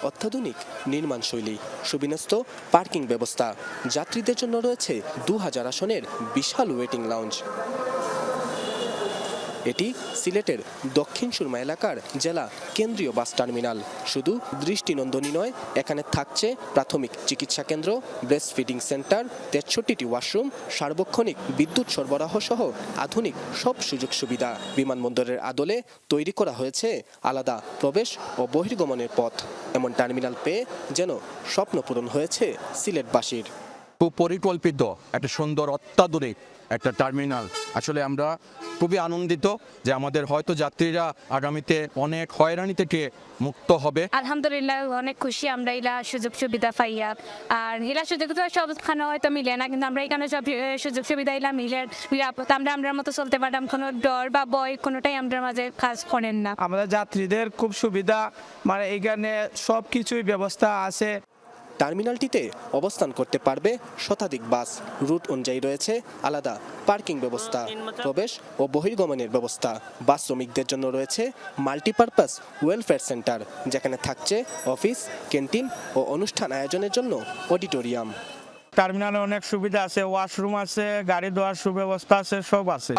অত্যাধুনিক নির্মাণশৈলী, সুবিন্যস্ত পার্কিং ব্যবস্থা, যাত্রীদের জন্য রয়েছে 2000 আসনের বিশাল ওয়েটিং লাউঞ্জ। এটি সিলেটের দক্ষিণ সুরমা এলাকার জেলা কেন্দ্রীয় বাস টার্মিনাল। শুধু দৃষ্টিনন্দনই নয়, এখানে থাকছে প্রাথমিক চিকিৎসা কেন্দ্র, ব্রেস্ট ফিডিং সেন্টার, 63টি ওয়াশরুম, সার্বক্ষণিক বিদ্যুৎ সরবরাহ সহ আধুনিক সব সুযোগ সুবিধা। বিমানবন্দরের আদলে তৈরি করা হয়েছে আলাদা প্রবেশ ও বহির্গমনের পথ। এমন টার্মিনাল পেয়ে যেন স্বপ্ন পূরণ হয়েছে সিলেটবাসীর। খুব পরিকল্পিত একটা সুন্দর অত্যাধুনিক একটা টার্মিনাল। আসলে আমরা খুবই আনন্দিত যে আমাদের হয়তো যাত্রীরা আগামীতে অনেক হয়রানি থেকে মুক্ত হবে। আলহামদুলিল্লাহ অনেক খুশি আমরা এলা সুযোগ সুবিধা পাইয়া। আর এলা সুযোগ তো সবখানে হয়তো মিলে না, কিন্তু আমরা এখানে সব সুযোগ সুবিধা এলা মিলে আমরা মতো চলতে পারতাম। কোনো ডর বা ভয় কোনোটাই আমাদের মাঝে কাজ করেন না। আমাদের যাত্রীদের খুব সুবিধা, মানে এখানে সব কিছুই ব্যবস্থা আছে। টার্মিনালটিতে অবস্থান করতে পারবে শতাধিক বাস। রুট অনুযায়ী রয়েছে আলাদা পার্কিং ব্যবস্থা, প্রবেশ ও বহির্গমনের ব্যবস্থা। বাস শ্রমিকদের জন্য রয়েছে মাল্টিপারপাস ওয়েলফেয়ার সেন্টার, যেখানে থাকছে অফিস, ক্যান্টিন ও অনুষ্ঠান আয়োজনের জন্য অডিটোরিয়াম। টার্মিনালে অনেক সুবিধা আছে, ওয়াশরুম আছে, গাড়ি ধোয়ার সুব্যবস্থা আছে, সব আছে।